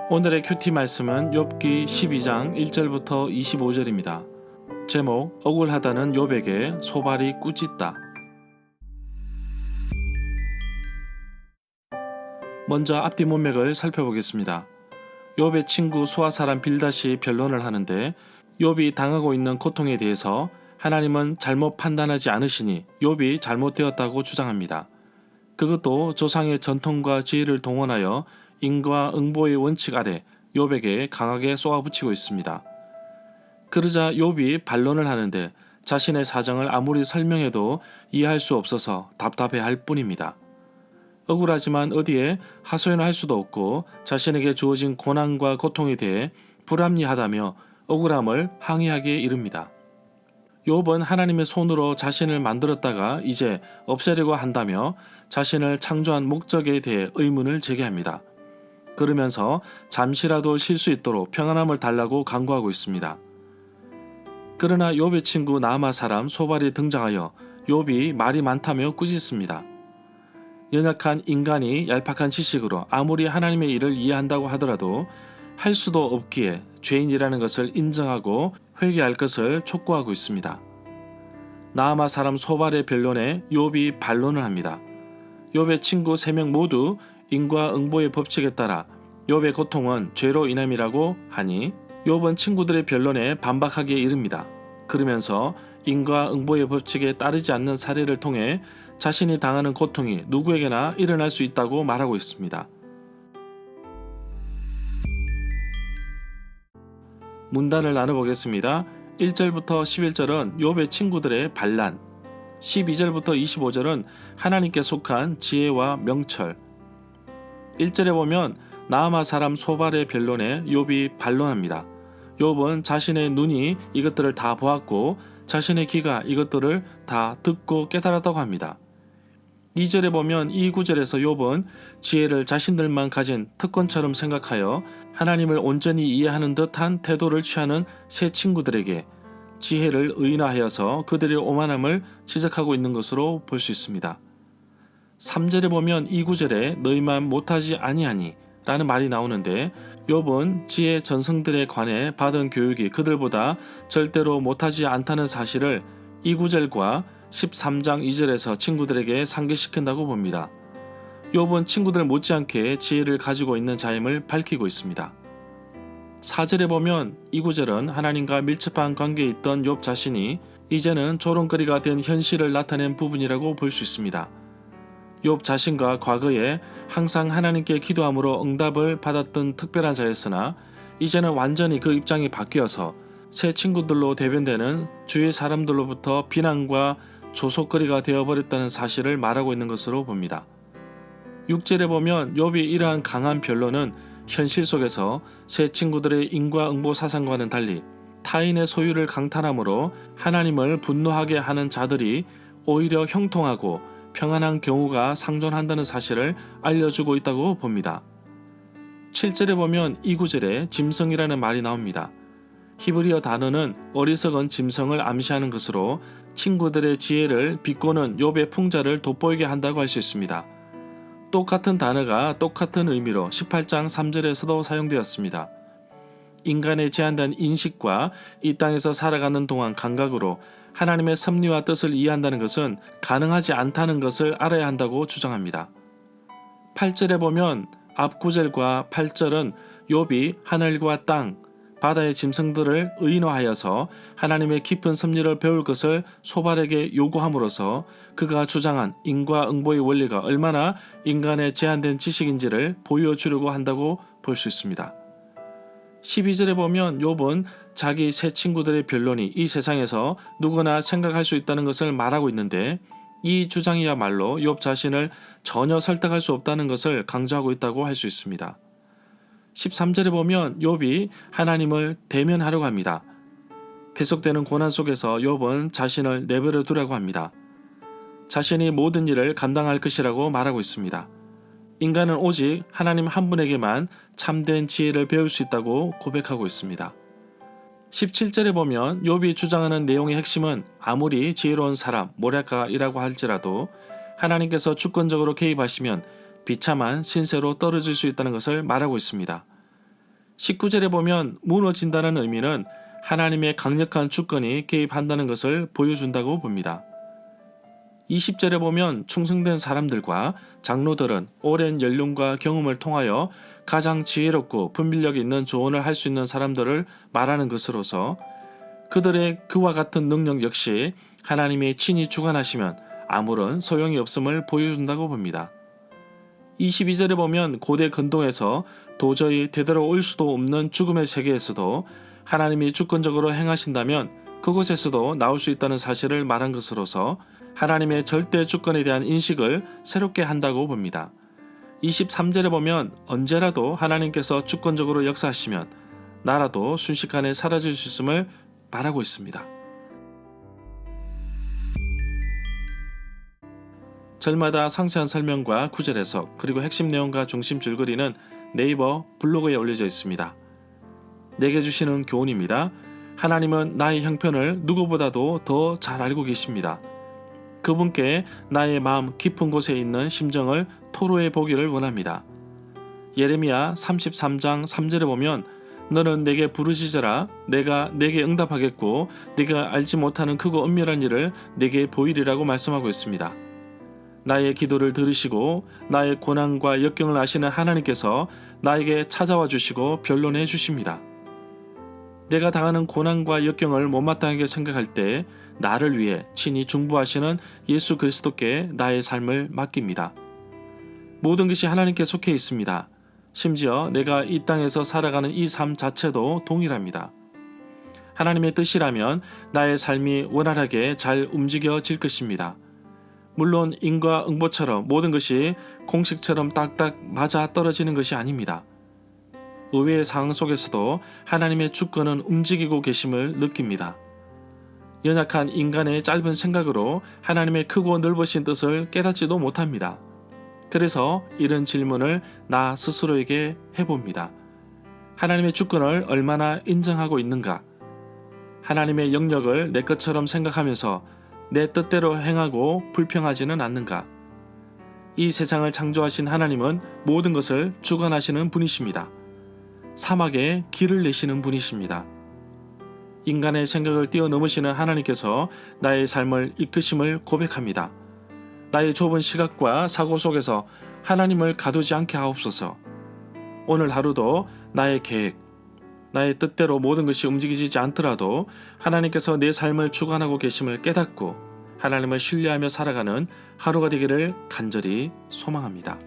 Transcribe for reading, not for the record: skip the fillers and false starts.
오늘의 큐티 말씀은 욥기 12장 1절부터 25절입니다. 제목 억울하다는 욥에게 소발이 꾸짖다. 먼저 앞뒤 문맥을 살펴보겠습니다. 욥의 친구 수아 사람 빌닷이 변론을 하는데 욥이 당하고 있는 고통에 대해서 하나님은 잘못 판단하지 않으시니 욥이 잘못되었다고 주장합니다. 그것도 조상의 전통과 지혜를 동원하여 인과응보의 원칙 아래 욥에게 강하게 쏘아붙이고 있습니다. 그러자 욥이 반론을 하는데 자신의 사정을 아무리 설명해도 이해할 수 없어서 답답해할 뿐입니다. 억울하지만 어디에 하소연할 수도 없고 자신에게 주어진 고난과 고통에 대해 불합리하다며 억울함을 항의하기에 이릅니다. 욥은 하나님의 손으로 자신을 만들었다가 이제 없애려고 한다며 자신을 창조한 목적에 대해 의문을 제기합니다. 그러면서 잠시라도 쉴 수 있도록 평안함을 달라고 간구하고 있습니다. 그러나 욥의 친구 나아마 사람 소발이 등장하여 욥이 말이 많다며 꾸짖습니다. 연약한 인간이 얄팍한 지식으로 아무리 하나님의 일을 이해한다고 하더라도 할 수도 없기에 죄인이라는 것을 인정하고 회개할 것을 촉구하고 있습니다. 나아마 사람 소발의 변론에 욥이 반론을 합니다. 욥의 친구 3명 모두 인과응보의 법칙에 따라 욥의 고통은 죄로 인함이라고 하니 욥은 친구들의 변론에 반박하기에 이릅니다. 그러면서 인과응보의 법칙에 따르지 않는 사례를 통해 자신이 당하는 고통이 누구에게나 일어날 수 있다고 말하고 있습니다. 문단을 나눠보겠습니다. 1절부터 11절은 욥의 친구들의 반란, 12절부터 25절은 하나님께 속한 지혜와 명철. 1절에 보면 나아마 사람 소발의 변론에 욥이 반론합니다. 욥은 자신의 눈이 이것들을 다 보았고 자신의 귀가 이것들을 다 듣고 깨달았다고 합니다. 2절에 보면 이 구절에서 욥은 지혜를 자신들만 가진 특권처럼 생각하여 하나님을 온전히 이해하는 듯한 태도를 취하는 새 친구들에게 지혜를 의인화하여서 그들의 오만함을 지적하고 있는 것으로 볼 수 있습니다. 3절에 보면 이 구절에 너희만 못하지 아니하니 라는 말이 나오는데 욥은 지혜 전성들에 관해 받은 교육이 그들보다 절대로 못하지 않다는 사실을 이 구절과 13장 2절에서 친구들에게 상기시킨다고 봅니다. 욥은 친구들 못지않게 지혜를 가지고 있는 자임을 밝히고 있습니다. 4절에 보면 이 구절은 하나님과 밀접한 관계에 있던 욥 자신이 이제는 조롱거리가 된 현실을 나타낸 부분이라고 볼 수 있습니다. 욥 자신과 과거에 항상 하나님께 기도함으로 응답을 받았던 특별한 자였으나 이제는 완전히 그 입장이 바뀌어서 새 친구들로 대변되는 주위 사람들로부터 비난과 조속거리가 되어버렸다는 사실을 말하고 있는 것으로 봅니다. 6절에 보면 욥이 이러한 강한 변론은 현실 속에서 새 친구들의 인과응보 사상과는 달리 타인의 소유를 강탈함으로 하나님을 분노하게 하는 자들이 오히려 형통하고 평안한 경우가 상존한다는 사실을 알려주고 있다고 봅니다. 7절에 보면 이 구절에 짐승이라는 말이 나옵니다. 히브리어 단어는 어리석은 짐승을 암시하는 것으로 친구들의 지혜를 비꼬는 욥의 풍자를 돋보이게 한다고 할 수 있습니다. 똑같은 단어가 똑같은 의미로 18장 3절에서도 사용되었습니다. 인간의 제한된 인식과 이 땅에서 살아가는 동안 감각으로 하나님의 섭리와 뜻을 이해한다는 것은 가능하지 않다는 것을 알아야 한다고 주장합니다. 8절에 보면 앞 9절과 8절은 욥이 하늘과 땅, 바다의 짐승들을 의인화하여서 하나님의 깊은 섭리를 배울 것을 소발에게 요구함으로써 그가 주장한 인과응보의 원리가 얼마나 인간의 제한된 지식인지를 보여주려고 한다고 볼 수 있습니다. 12절에 보면 욥은 자기 새 친구들의 변론이 이 세상에서 누구나 생각할 수 있다는 것을 말하고 있는데 이 주장이야말로 욥 자신을 전혀 설득할 수 없다는 것을 강조하고 있다고 할 수 있습니다. 13절에 보면 욥이 하나님을 대면하려고 합니다. 계속되는 고난 속에서 욥은 자신을 내버려 두라고 합니다. 자신이 모든 일을 감당할 것이라고 말하고 있습니다. 인간은 오직 하나님 한 분에게만 참된 지혜를 배울 수 있다고 고백하고 있습니다. 17절에 보면 욥이 주장하는 내용의 핵심은 아무리 지혜로운 사람, 모략가이라고 할지라도 하나님께서 주권적으로 개입하시면 비참한 신세로 떨어질 수 있다는 것을 말하고 있습니다. 19절에 보면 무너진다는 의미는 하나님의 강력한 주권이 개입한다는 것을 보여준다고 봅니다. 20절에 보면 충성된 사람들과 장로들은 오랜 연륜과 경험을 통하여 가장 지혜롭고 분별력 있는 조언을 할 수 있는 사람들을 말하는 것으로서 그들의 그와 같은 능력 역시 하나님이 친히 주관하시면 아무런 소용이 없음을 보여준다고 봅니다. 22절에 보면 고대 근동에서 도저히 되돌아올 수도 없는 죽음의 세계에서도 하나님이 주권적으로 행하신다면 그곳에서도 나올 수 있다는 사실을 말한 것으로서 하나님의 절대 주권에 대한 인식을 새롭게 한다고 봅니다. 23절에 보면 언제라도 하나님께서 주권적으로 역사하시면 나라도 순식간에 사라질 수 있음을 말하고 있습니다. 절마다 상세한 설명과 구절 해석 그리고 핵심 내용과 중심 줄거리는 네이버 블로그에 올려져 있습니다. 내게 주시는 교훈입니다. 하나님은 나의 형편을 누구보다도 더 잘 알고 계십니다. 그분께 나의 마음 깊은 곳에 있는 심정을 토로해 보기를 원합니다. 예레미야 33장 3절에 보면 너는 내게 부르짖으라 내가 내게 응답하겠고 네가 알지 못하는 크고 은밀한 일을 내게 보이리라고 말씀하고 있습니다. 나의 기도를 들으시고 나의 고난과 역경을 아시는 하나님께서 나에게 찾아와 주시고 변론해 주십니다. 내가 당하는 고난과 역경을 못마땅하게 생각할 때 나를 위해 친히 중보하시는 예수 그리스도께 나의 삶을 맡깁니다. 모든 것이 하나님께 속해 있습니다. 심지어 내가 이 땅에서 살아가는 이 삶 자체도 동일합니다. 하나님의 뜻이라면 나의 삶이 원활하게 잘 움직여질 것입니다. 물론 인과응보처럼 모든 것이 공식처럼 딱딱 맞아 떨어지는 것이 아닙니다. 의외의 상황 속에서도 하나님의 주권은 움직이고 계심을 느낍니다. 연약한 인간의 짧은 생각으로 하나님의 크고 넓으신 뜻을 깨닫지도 못합니다. 그래서 이런 질문을 나 스스로에게 해봅니다. 하나님의 주권을 얼마나 인정하고 있는가? 하나님의 영역을 내 것처럼 생각하면서 내 뜻대로 행하고 불평하지는 않는가? 이 세상을 창조하신 하나님은 모든 것을 주관하시는 분이십니다. 사막에 길을 내시는 분이십니다. 인간의 생각을 뛰어넘으시는 하나님께서 나의 삶을 이끄심을 고백합니다. 나의 좁은 시각과 사고 속에서 하나님을 가두지 않게 하옵소서. 오늘 하루도 나의 계획, 나의 뜻대로 모든 것이 움직이지 않더라도 하나님께서 내 삶을 주관하고 계심을 깨닫고 하나님을 신뢰하며 살아가는 하루가 되기를 간절히 소망합니다.